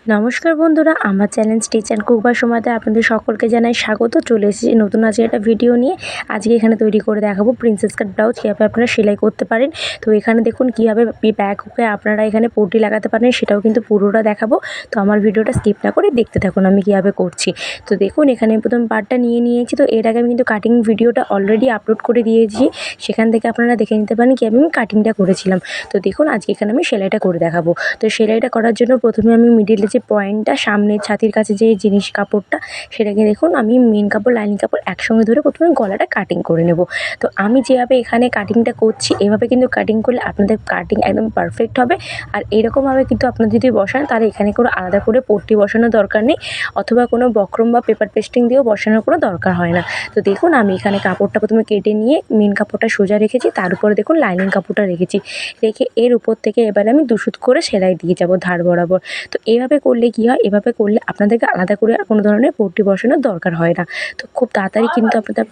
নমস্কার বন্ধুরা, আমার channel stitch and cook by সোমাতে আপনাদের সকলকে জানাই স্বাগত। চলে এসেছি নতুন আজকে একটা ভিডিও নিয়ে। আজকে এখানে তৈরি করে দেখাবো প্রিন্সেস কাট ব্লাউজ কীভাবে আপনারা সেলাই করতে পারেন। তো এখানে দেখুন কীভাবে ব্যাক হুকে আপনারা এখানে পট্টি লাগাতে পারেন, সেটাও কিন্তু পুরোটা দেখাবো। তো আমার ভিডিওটা স্কিপ না করে দেখতে থাকুন আমি কীভাবে করছি। তো দেখুন এখানে প্রথম পার্টটা নিয়ে নিয়েছি। তো এর আগে আমি কিন্তু কাটিং ভিডিওটা অলরেডি আপলোড করে দিয়েছি, সেখান থেকে আপনারা দেখে নিতে পারেন কীভাবে আমি কাটিংটা করেছিলাম। তো দেখুন আজকে এখানে আমি সেলাইটা করে দেখাবো। তো সেলাইটা করার জন্য প্রথমে আমি মিডিলে যে পয়েন্টটা সামনে ছাতির কাছে যে জিনিস কাপড়টা, সেটাকে দেখুন আমি মেন কাপড় লাইনিং কাপড় একসঙ্গে ধরে প্রথমে গলাটা কাটিং করে নেব। তো আমি যেভাবে এখানে কাটিংটা করছি এভাবে কিন্তু কাটিং করলে আপনাদের কাটিং একদম পারফেক্ট হবে। আর এরকমভাবে কিন্তু আপনারা যদি বসান তাহলে এখানে কোনো আলাদা করে পট্টি বসানোর দরকার নেই, অথবা কোনো বক্রম বা পেপার পেস্টিং দিয়েও বসানোর কোনো দরকার হয় না। তো দেখুন আমি এখানে কাপড়টা প্রথমে কেটে নিয়ে মেন কাপড়টা সোজা রেখেছি, তার উপরে দেখুন লাইনিং কাপড়টা রেখেছি। রেখে এর উপর থেকে এবারে আমি দুশুত করে সেলাই দিয়ে যাব ধার বরাবর। তো এভাবে করলে কী হয়, এভাবে করলে আপনাদেরকে আলাদা করে আর কোনো ধরনের পট্টি বসানোর দরকার হয় না। তো খুব তাড়াতাড়ি কিন্তু আপনাদের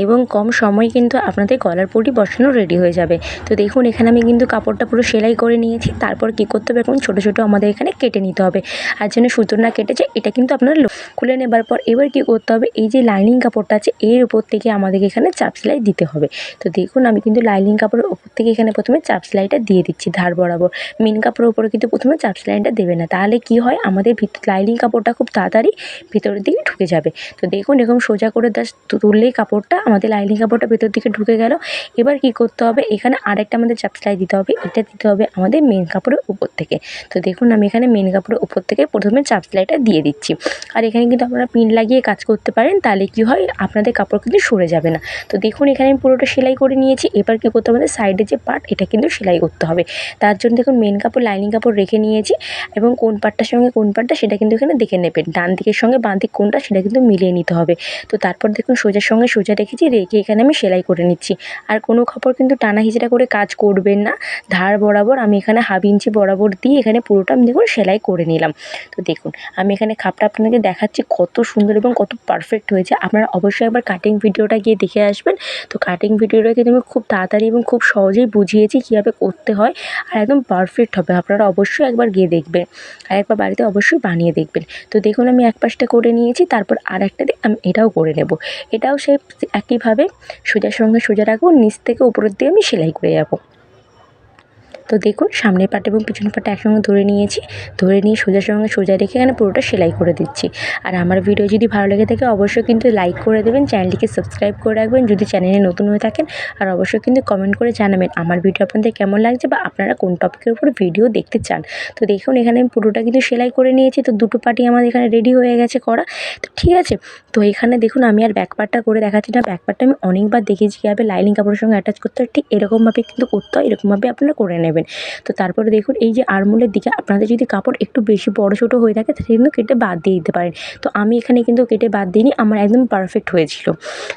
এবং কম সময়ে কিন্তু আপনাদের গলার পট্টি বসানো রেডি হয়ে যাবে। তো দেখুন এখানে আমি কিন্তু কাপড়টা পুরো সেলাই করে নিয়েছি। তারপর কী করতে হবে, এখন ছোটো ছোটো আমাদের এখানে কেটে নিতে হবে। আর যেন সুতো না কেটেছে এটা কিন্তু আপনারা খুলে নেবার পর এবার কী করতে হবে, এই যে লাইনিং কাপড়টা আছে এর উপর থেকে আমাদেরকে এখানে চাপ সেলাই দিতে হবে। তো দেখুন আমি কিন্তু লাইনিং কাপড়ের উপর থেকে এখানে প্রথমে চাপ সেলাইটা দিয়ে দিচ্ছি ধার বরাবর। মেন কাপড়ের উপরে কিন্তু প্রথমে চাপ সেলাইটা দেবে না, তাহলে কী হয় আমাদের লাইনিং কাপড়টা খুব তাড়াতাড়ি ভিতরের দিকে ঢুকে যাবে। তো দেখুন এরকম সোজা করে তুললেই কাপড়টা আমাদের লাইনিং কাপড়টা ভেতর দিকে ঢুকে গেল। এবার কি করতে হবে, এখানে আরেকটা আমাদের চাপ সেলাই দিতে হবে, এটা দিতে হবে আমাদের মেন কাপড়ের উপর থেকে। তো দেখুন আমি এখানে মেন কাপড়ের উপর থেকে প্রথমে চাপ সেলাইটা দিয়ে দিচ্ছি। আর এখানে কিন্তু আপনারা পিন লাগিয়ে কাজ করতে পারেন, তাহলে কি হয় আপনাদের কাপড় কিন্তু সরে যাবে না। তো দেখুন এখানে আমি পুরোটা সেলাই করে নিয়েছি। এবার কী করতে হবে, আমাদের সাইডের যে পার্ট এটা কিন্তু সেলাই করতে হবে। তার জন্য দেখুন মেন কাপড় লাইনিং কাপড় রেখে নিয়েছি, এবং কোন পার্টটার সঙ্গে কোন পার্টটা সেটা কিন্তু এখানে দেখে নেবেন। ডান দিকের সঙ্গে বাঁ দিক কোনটা সেটা কিন্তু মিলিয়ে নিতে হবে। তো তারপর দেখুন সোজার সঙ্গে সোজা রেখেছি, রেখে এখানে আমি সেলাই করে নিচ্ছি। আর কোনো কাপড় কিন্তু টানা হিচড়া করে কাজ করবেন না, ধার বরাবর আমি এখানে 1/2 ইঞ্চি বরাবর দিয়ে এখানে পুরোটা আমি দেখুন সেলাই করে নিলাম। তো দেখুন আমি এখানে খাপটা আপনাদেরকে দেখাচ্ছি কত সুন্দর এবং কত পারফেক্ট হয়েছে। আপনারা অবশ্যই একবার কাটিং ভিডিওটা গিয়ে দেখে আসবেন। তো কাটিং ভিডিওটা কিন্তু আমি খুব তাড়াতাড়ি এবং খুব সহজেই বুঝিয়েছি কীভাবে করতে হয়, আর একদম পারফেক্ট হবে। আপনারা অবশ্যই একবার গিয়ে দেখবেন, আর একবার বাড়িতে অবশ্যই বানিয়ে দেখবেন। তো দেখুন আমি এক পাশটা করে নিয়েছি, তারপর আরেকটা দিয়ে আমি এটাও করে নেব। এটাও সেই একইভাবে সোজার সঙ্গে সোজা রাখবো, নিচ থেকে উপরের দিকে আমি সেলাই করে যাব। তো দেখুন সামনের পার্ট এবং পিছনের পার্টটা একসঙ্গে ধরে নিয়েছি, ধরে নিয়ে সোজার সঙ্গে সোজা রেখে এখানে পুরোটা সেলাই করে দিচ্ছি। আর আমার ভিডিও যদি ভালো লেগে থাকে অবশ্যই কিন্তু লাইক করে দেবেন, চ্যানেলটিকে সাবস্ক্রাইব করে রাখবেন যদি চ্যানেলে নতুন হয়ে থাকেন। আর অবশ্যই কিন্তু কমেন্ট করে জানাবেন আমার ভিডিও আপনাদের কেমন লাগছে, বা আপনারা কোন টপিকের উপর ভিডিও দেখতে চান। তো দেখুন এখানে আমি পুরোটা কিন্তু সেলাই করে নিয়েছি। তো দুটো পার্টই আমার এখানে রেডি হয়ে গেছে করা। তো ঠিক আছে, তো এখানে দেখুন আমি আর ব্যাক পার্টটা করে দেখাচ্ছি না। ব্যাক পার্টটা আমি অনেকবার দেখেছি কীভাবে লাইনিং কাপড়ের সঙ্গে অ্যাটাচ করতে হয়, ঠিক এরকমভাবে কিন্তু করতে হয়, এরকমভাবে আপনারা করে নেবেন। তো তারপরে দেখুন এই যে আরমোলের দিকে আপনাদের যদি কাপড় একটু বেশি বড় ছোটো হয়ে থাকে সেটা কিন্তু কেটে বাদ দিয়ে দিতে পারেন। তো আমি এখানে কিন্তু কেটে বাদ দিইনি, আমার একদম পারফেক্ট হয়েছিল।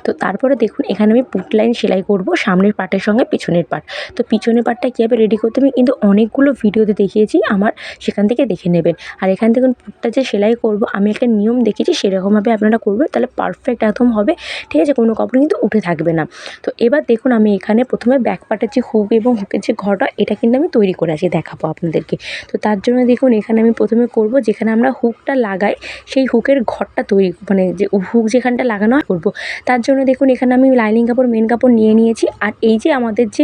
তো তারপরে দেখুন এখানে আমি পুট লাইন সেলাই করব সামনের পার্টের সঙ্গে পিছনের পার্ট। তো পিছনের পার্টটা কীভাবে রেডি করতে আমি কিন্তু অনেকগুলো ভিডিওতে দেখিয়েছি আমার, সেখান থেকে দেখে নেবেন। আর এখান থেকে পুটটা যে সেলাই করব আমি একটা নিয়ম দেখেছি, সেরকমভাবে আপনারা করবেন, তাহলে পারফেক্ট একদম হবে। ঠিক আছে, কোনো কাপড় কিন্তু উঠে থাকবে না। তো এবার দেখুন আমি এখানে প্রথমে ব্যাক পার্টের যে হুক এবং হুকের যে ঘরটা এটা কিন্তু আমি তৈরি করে আছি, দেখাবো আপনাদেরকে। তো তার জন্য দেখুন এখানে আমি প্রথমে করব, যেখানে আমরা হুকটা লাগাই সেই হুকের ঘরটা তৈরি, মানে যে হুক যেখানটা লাগানো হয় করব। তার জন্য দেখুন এখানে আমি লাইনিং কাপড় মেন কাপড় নিয়ে নিয়েছি, আর এই যে আমাদের যে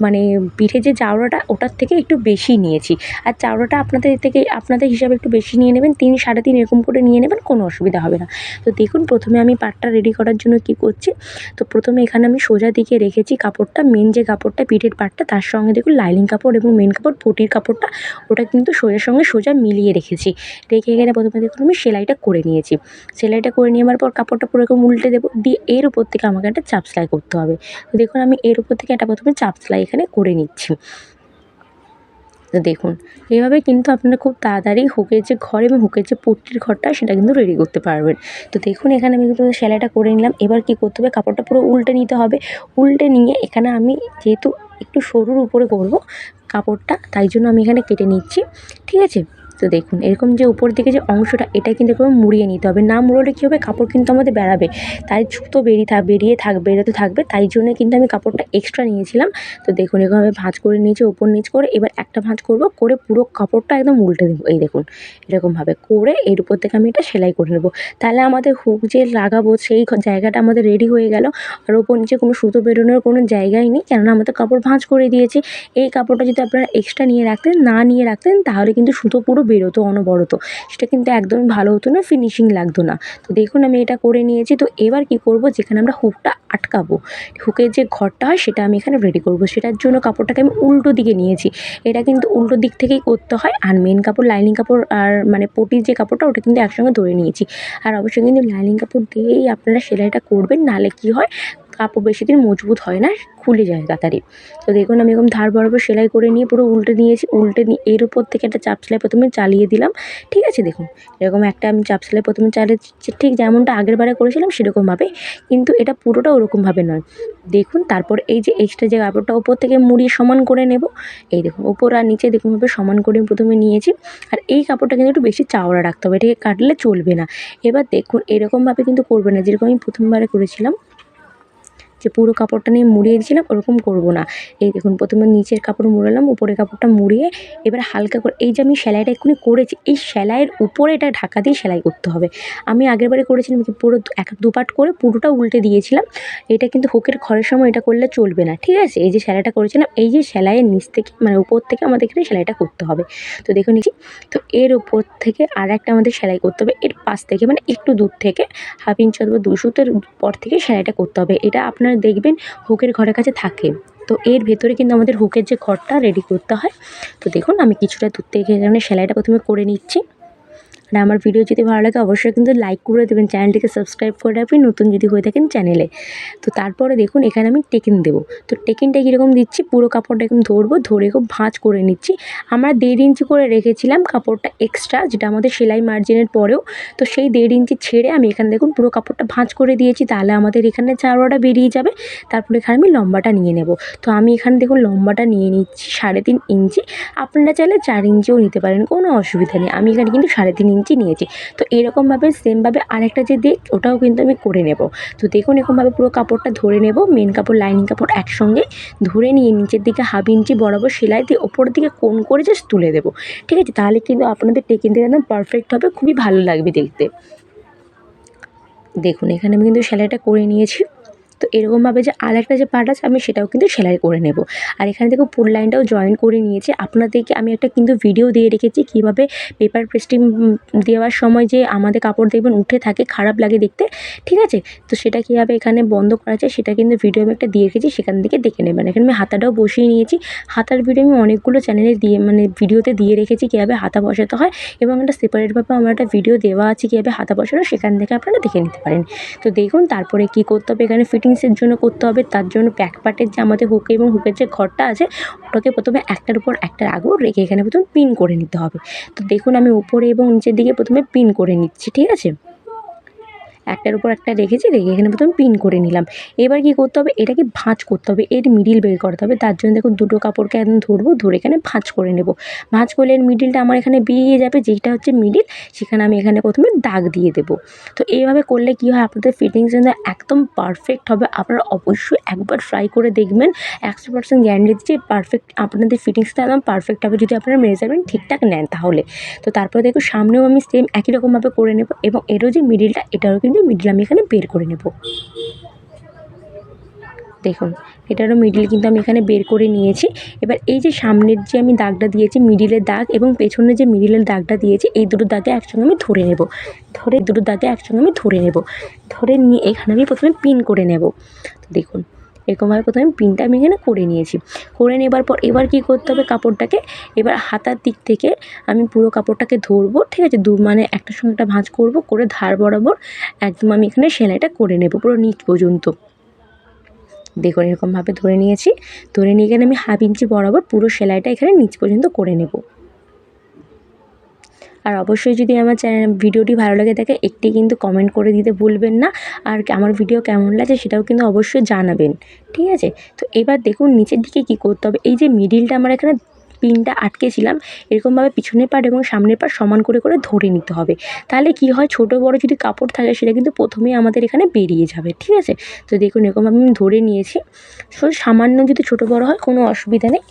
মানে পিঠে যে চাওড়াটা ওটার থেকে একটু বেশি নিয়েছি। আর চাওড়াটা আপনাদের হিসাবে একটু বেশি নিয়ে নেবেন, 3 সাড়ে 3 এরকম করে নিয়ে নেবেন, কোনো অসুবিধা হবে না। তো দেখুন প্রথমে আমি পাটটা রেডি করার জন্য কি করছি, তো প্রথমে এখানে আমি সোজা দিকে রেখেছি কাপড়টা, মেন যে কাপড়টা পিঠের পাটটা, তার সঙ্গে দেখুন লাইনিং কাপড় এবং মেন কাপড় পটির কাপড়টা ওটা কিন্তু সোজার সঙ্গে সোজা মিলিয়ে রেখেছি। রেখে এখানে প্রথমে দেখুন আমি সেলাইটা করে নিয়েছি। সেলাইটা করে নেওয়ার পর কাপড়টা পুরো এরকম উল্টে দেবো, দিয়ে এর উপর থেকে আমাকে একটা চাপ সেলাই করতে হবে। তো দেখুন আমি এর উপর থেকে একটা প্রথমে চাপ সেলাই এখানে করে নিচ্ছি। তো দেখুন এইভাবে কিন্তু আপনারা খুব তাড়াতাড়ি হুকের যে ঘর এবং হুকের যে পট্টির ঘরটা সেটা কিন্তু রেডি করতে পারবেন। তো দেখুন এখানে আমি কিন্তু সেলাইটা করে নিলাম। এবার কী করতে হবে, কাপড়টা পুরো উল্টে নিতে হবে। উল্টে নিয়ে এখানে আমি যেহেতু একটু সরুর উপরে করব কাপড়টা, তাই জন্য আমি এখানে কেটে নিচ্ছি। ঠিক আছে, তো দেখুন এরকম যে উপর দিকে যে অংশটা এটা কিন্তু এরকম মুড়িয়ে নিতে হবে, না মুড়োলে কী হবে কাপড় কিন্তু আমাদের বেরাবে, তাই সুতো বেরোতে থাকবে, তাই জন্য কিন্তু আমি কাপড়টা এক্সট্রা নিয়েছিলাম। তো দেখুন এভাবে ভাঁজ করে নিয়েছি ওপর নিচ করে, এবার একটা ভাঁজ করব, করে পুরো কাপড়টা একদম উল্টে দেবো। এই দেখুন এরকমভাবে করে এর উপর থেকে আমি এটা সেলাই করে নেবো। তাহলে আমাদের হুক যে লাগাবো সেই জায়গাটা আমাদের রেডি হয়ে গেল, আর ওপর নিচে কোনো সুতো বেরোনোর কোনো জায়গাই নেই, কেননা আমরা তো কাপড় ভাঁজ করে দিয়েছি। এই কাপড়টা যদি আপনারা এক্সট্রা নিয়ে রাখতেন তাহলে কিন্তু সুতো পুরো বেরোতো অনবরত, সেটা কিন্তু একদমই ভালো হতো না, ফিনিশিং লাগতো না। তো দেখুন আমি এটা করে নিয়েছি। তো এবার কি করব, যেখানে আমরা হুকটা আটকাবো, হুকের যে ঘরটা হয় সেটা আমি এখানে রেডি করব। সেটার জন্য কাপড়টাকে আমি উল্টো দিকে নিয়েছি, এটা কিন্তু উল্টো দিক থেকেই করতে হয়। আর মেন কাপড় লাইনিং কাপড় আর মানে পটির যে কাপড়টা ওটা কিন্তু একসঙ্গে ধরে নিয়েছি। আর অবশ্যই কিন্তু লাইনিং কাপড় দিয়েই আপনারা সেলাইটা করবেন, নাহলে কি হয় কাপড় বেশি দিন মজবুত হয় না, খুলে যায় তাড়াতাড়ি। তো দেখুন আমি এরকম ধার বরাবর সেলাই করে নিয়ে পুরো উল্টে নিয়েছি, উল্টে নিয়ে এর উপর থেকে একটা চাপ সেলাই প্রথমে চালিয়ে দিলাম। ঠিক আছে, দেখুন এরকম একটা আমি চাপ সেলাই প্রথমে চালিয়ে ঠিক যেমনটা আগের বারে করেছিলাম সেরকমভাবে, কিন্তু এটা পুরোটা ওরকমভাবে নয়। দেখুন তারপর এই যে এক্সট্রা যে কাপড়টা ওপর থেকে মুড়িয়ে সমান করে নেব। এই দেখুন ওপর আর নিচে দেখুনভাবে সমান করে প্রথমে নিয়েছি। আর এই কাপড়টা কিন্তু একটু বেশি চওড়া রাখতে হবে, এটাকে কাটলে চলবে না। এবার দেখুন এরকমভাবে কিন্তু করবে না, যেরকম আমি প্রথমবারে করেছিলাম যে পুরো কাপড়টা নিয়ে মুড়িয়ে দিয়েছিলাম ওরকম করব না। এই দেখুন প্রথমে নিচের কাপড় মুড়ালাম, উপরের কাপড়টা মুড়িয়ে এবার হালকা করে এই যে আমি সেলাইটা এক্ষুনি করেছি এই সেলাইয়ের উপরে এটা ঢাকা দিয়ে সেলাই করতে হবে। আমি আগের বারে করেছিলাম কি পুরো দু পাট করে পুরোটা উল্টে দিয়েছিলাম, এটা কিন্তু হুকের ঘরের সময় এটা করলে চলবে না। ঠিক আছে, এই যে সেলাইটা করেছিলাম এই যে সেলাইয়ের নিচ থেকে মানে উপর থেকে আমাদের এখানে সেলাইটা করতে হবে। তো দেখুন তো এর উপর থেকে আর একটা আমাদের সেলাই করতে হবে, এর পাশ থেকে মানে একটু দূর থেকে 1/2 ইঞ্চি অথবা 2 সুতের পর থেকে সেলাইটা করতে হবে। এটা আপনারা দেখবেন হুকের ঘরের কাছে থাকে। তো এর ভেতরে কিন্তু আমাদের হুকের যে ঘরটা রেডি করতে হয়। তো দেখুন আমি কিছুটা দূর থেকে এখানে সেলাইটা প্রথমে করে নিচ্ছি। আর আমার ভিডিও যদি ভালো লাগে অবশ্যই কিন্তু লাইক করে দেবেন, চ্যানেলটিকে সাবস্ক্রাইব করে রাখবেন নতুন যদি হয়ে থাকেন চ্যানেলে। তো তারপরে দেখুন এখানে আমি টেকিন দেবো। তো টেকিনটা কীরকম দিচ্ছি, পুরো কাপড়টা এরকম ধরবো, ধরে খুব ভাঁজ করে নিচ্ছি। আমরা 1.5 ইঞ্চি করে রেখেছিলাম কাপড়টা এক্সট্রা, যেটা আমাদের সেলাই মার্জিনের পরেও। তো সেই 1.5 ইঞ্চি ছেড়ে আমি এখানে দেখুন পুরো কাপড়টা ভাঁজ করে দিয়েছি, তাহলে আমাদের এখানে চারোয়াটা বেরিয়ে যাবে। তারপরে এখানে আমি লম্বাটা নিয়ে নেব। তো আমি এখানে দেখুন লম্বাটা নিয়ে নিচ্ছি 3.5 ইঞ্চি। আপনারা চাইলে 4 ইঞ্চিও নিতে পারেন, কোনো অসুবিধা নেই। আমি এখানে কিন্তু 3.5 ইঞ্চি নিয়েছি। তো এরকমভাবে সেমভাবে আরেকটা যে দিক ওটাও কিন্তু আমি করে নেব। তো দেখুন এরকমভাবে পুরো কাপড়টা ধরে নেব, মেন কাপড় লাইনিং কাপড় একসঙ্গে ধরে নিয়ে নিচের দিকে 1/2 ইঞ্চি বরাবর সেলাই দিয়ে ওপরের দিকে কোণ করে জাস্ট তুলে দেবো। ঠিক আছে, তাহলে কিন্তু আপনাদের টেকিনটা একদম পারফেক্ট হবে, খুবই ভালো লাগবে দেখতে। দেখুন এখানে আমি কিন্তু সেলাইটা করে নিয়েছি। তো এরকমভাবে যে আরেকটা যে পার্ট আছে আমি সেটাও কিন্তু সেলাই করে নেব। আর এখানে দেখো পুল লাইনটাও জয়েন করে নিয়েছি। আপনাদেরকে আমি একটা কিন্তু ভিডিও দিয়ে রেখেছি কীভাবে পেপার পেস্টিং দেওয়ার সময় যে আমাদের কাপড় দেখবেন উঠে থাকে, খারাপ লাগে দেখতে। ঠিক আছে, তো সেটা কীভাবে এখানে বন্ধ করা যায় সেটা কিন্তু ভিডিও আমি একটা দিয়ে রেখেছি, সেখান থেকে দেখে নেবেন। এখানে আমি হাতাটাও বসিয়ে নিয়েছি। হাতার ভিডিও আমি অনেকগুলো চ্যানেলে দিয়ে মানে ভিডিওতে দিয়ে রেখেছি কীভাবে হাতা বসাতে হয়, এবং একটা সেপারেটভাবে আমার একটা ভিডিও দেওয়া আছে কীভাবে হাতা বসানো, সেখান থেকে আপনারা দেখে নিতে পারেন। তো দেখুন তারপরে কী করতে হবে, এখানে ফিটিংসের জন্য করতে হবে। তার জন্য ব্যাক পার্টের যে আমাদের হুক এবং হুকের যে ঘরটা আছে ওটাকে প্রথমে একটার উপর একটা রাখবো, রেখে এখানে প্রথমে পিন করে নিতে হবে। তো দেখুন আমি উপরে এবং নিচের দিকে প্রথমে পিন করে নিচ্ছি। ঠিক আছে, একটার উপর একটা রেখেছি, রেখে এখানে প্রথমে পিন করে নিলাম। এবার কি করতে হবে, এটাকে ভাঁজ করতে হবে, এর মিডিল বের করতে হবে। তার জন্য দেখুন দুটো কাপড়কে একদম ধরবো, ধরে এখানে ভাঁজ করে নেব। ভাঁজ করলে এর মিডিলটা আমার এখানে বেরিয়ে যাবে, যেটা হচ্ছে মিডিল সেখানে আমি এখানে প্রথমে দাগ দিয়ে দেবো। তো এইভাবে করলে কী হয়, আপনাদের ফিটিংস কিন্তু একদম পারফেক্ট হবে। আপনারা অবশ্যই একবার ট্রাই করে দেখবেন, 100% গ্যারান্টি দিচ্ছি পারফেক্ট আপনাদের ফিটিংসটা একদম পারফেক্ট হবে যদি আপনারা মেজারমেন্ট ঠিকঠাক নেন তাহলে। তো তারপরে দেখুন সামনেও আমি সেম একই রকমভাবে করে নেব, এবং এরও যে মিডিলটা এটারও কিন্তু মিডিল আমি এখানে বের করে নেব। দেখুন এটারও মিডিল কিন্তু আমি এখানে বের করে নিয়েছি। এবার এই যে সামনের যে আমি দাগটা দিয়েছি মিডিলের দাগ, এবং পেছনের যে মিডিলের দাগটা দিয়েছি, এই দুটো দাগে একসঙ্গে আমি ধরে নেব। ধরে নিয়ে এখানে আমি প্রথমে পিন করে নেব। তো দেখুন এরকমভাবে প্রথমে পিনটা আমি এখানে করে নিয়েছি। করে নেবার পর এবার কী করতে হবে, কাপড়টাকে এবার হাতার দিক থেকে আমি পুরো কাপড়টাকে ধরবো। ঠিক আছে, মানে একটার সঙ্গে একটা ভাঁজ করব, করে ধার বরাবর একদম আমি এখানে সেলাইটা করে নেব পুরো নিচ পর্যন্ত। দেখুন এরকমভাবে ধরে নিয়েছি, ধরে নিয়ে এখানে আমি 1/2 ইঞ্চি বরাবর পুরো সেলাইটা এখানে নিচ পর্যন্ত করে নেব। আর অবশ্যই যদি আমার ভিডিওটি ভালো লাগে থাকে একটি কিন্তু কমেন্ট করে দিতে ভুলবেন না। আর আমার ভিডিও কেমন লাগে সেটাও কিন্তু অবশ্যই জানাবেন। ঠিক আছে, তো এবার দেখুন নিচের দিকে কী করতে হবে, এই যে মিডিলটা আমার এখানে পিনটা আটকেছিলাম এরকমভাবে পিছনের পার্ট এবং সামনের পার্ট সমান করে করে ধরে নিতে হবে। তাহলে কি হয়, ছোটো বড়ো যদি কাপড় থাকে সেটা কিন্তু প্রথমেই আমাদের এখানে বেরিয়ে যাবে, ঠিক আছে। তো দেখুন এরকমভাবে আমি ধরে নিয়েছি। সামান্য যদি ছোটো বড়ো হয় কোনো অসুবিধা নেই,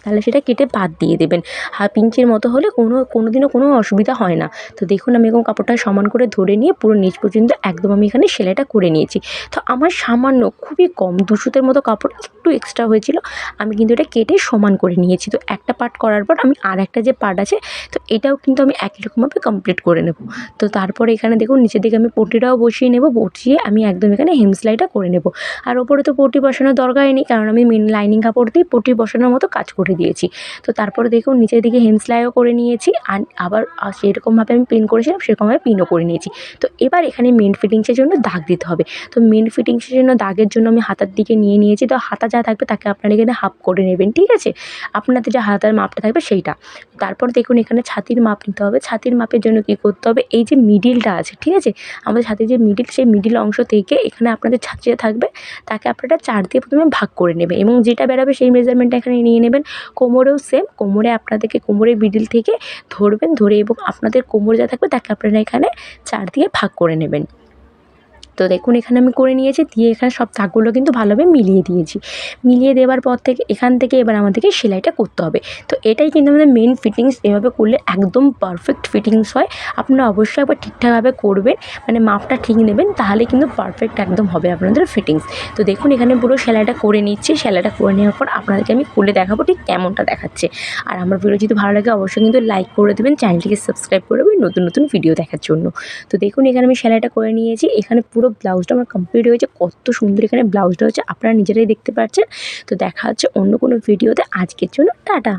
তাহলে সেটা কেটে বাদ দিয়ে দেবেন। হাফ ইঞ্চির মতো হলে কোনো দিনও কোনো অসুবিধা হয় না। তো দেখুন আমি এরকম কাপড়টা সমান করে ধরে নিয়ে পুরো নিচ পর্যন্ত একদম আমি এখানে সেলাইটা করে নিয়েছি। তো আমার সামান্য খুবই কম 2 সুতের মতো কাপড় একটু এক্সট্রা হয়েছিল, আমি কিন্তু এটা কেটে সমান করে নিয়েছি। তো একটা পার্ট করার পর আমি আরেকটা যে পার্ট আছে, তো এটাও কিন্তু আমি একই রকমভাবে কমপ্লিট করে নেব। তো তারপরে এখানে দেখুন নিচের দিকে আমি পট্টিটাও বসিয়ে নেব, বসিয়ে আমি একদম এখানে হেম সেলাইটা করে নেব। আর ওপরে তো পট্টি বসানোর দরকারই নেই, কারণ আমি লাইনিং কাপড় দিয়ে পট্টি বসানোর মতো কাজ করে দিয়েছি। তো তারপরে দেখুন নিচের দিকে হেম সেলাইও করে নিয়েছি, আর আবার সেরকমভাবে আমি পিন করেছিলাম সেরকমভাবে পিনও করে নিয়েছি। তো এবার এখানে মেন ফিটিংসের জন্য দাগ দিতে হবে। তো মেন ফিটিংসের জন্য দাগের জন্য আমি হাতার দিকে নিয়ে নিয়েছি। তো হাতা যা থাকবে তাকে আপনারা এখানে হাফ করে নেবেন, ঠিক আছে। আপনাদের যে হাতার মাপটা থাকবে সেইটা। তারপর দেখুন এখানে ছাতির মাপ নিতে হবে। ছাতির মাপের জন্য কী করতে হবে, এই যে মিডিলটা আছে, ঠিক আছে, আমাদের ছাতির যে মিডিল, সেই মিডিল অংশ থেকে এখানে আপনাদের ছাতি যে থাকবে তাকে আপনারা 4 দিয়ে প্রথমে ভাগ করে নেবেন এবং যেটা বেরোবে সেই মেজারমেন্টটা এখানে নিয়ে নেবেন। কোমরেও সেম, কোমরে আপনাদেরকে কোমরের মিডিল থেকে ধরবেন, ধরে এবং আপনাদের কোমর যা থাকবে তাকে আপনারা এখানে 4 দিয়ে ভাগ করে নেবেন। তো দেখুন এখানে আমি করে নিয়েছি, দিয়ে এখানে সব দাগগুলো কিন্তু ভালোভাবে মিলিয়ে দিয়েছি। মিলিয়ে দেওয়ার পর থেকে এখান থেকে এবার আমাদেরকে সেলাইটা করতে হবে। তো এটাই কিন্তু আমাদের মেন ফিটিংস। এভাবে করলে একদম পারফেক্ট ফিটিংস হয়। আপনারা অবশ্যই একবার ঠিকঠাকভাবে করবেন, মানে মাপটা ঠিক নেবেন, তাহলে কিন্তু পারফেক্ট একদম হবে আপনাদের ফিটিংস। তো দেখুন এখানে পুরো সেলাইটা করে নিচ্ছি। সেলাইটা করে নেওয়ার পর আপনাদেরকে আমি খুলে দেখাবো ঠিক কেমনটা দেখাচ্ছে। আর আমার ভিডিও যদি ভালো লাগে অবশ্যই কিন্তু লাইক করে দেবেন, চ্যানেলটিকে সাবস্ক্রাইব করে দেবেন নতুন নতুন ভিডিও দেখার জন্য। তো দেখুন এখানে আমি সেলাইটা করে নিয়েছি। এখানে পুরো ব্লাউজটা আমার কমপ্লিট হয়েছে। কত সুন্দর এখানে ব্লাউজটা হচ্ছে, আপনারা নিজেরাই দেখতে পাচ্ছেন। তো দেখা হচ্ছে অন্য কোনো ভিডিওতে। আজকের জন্য টাটা।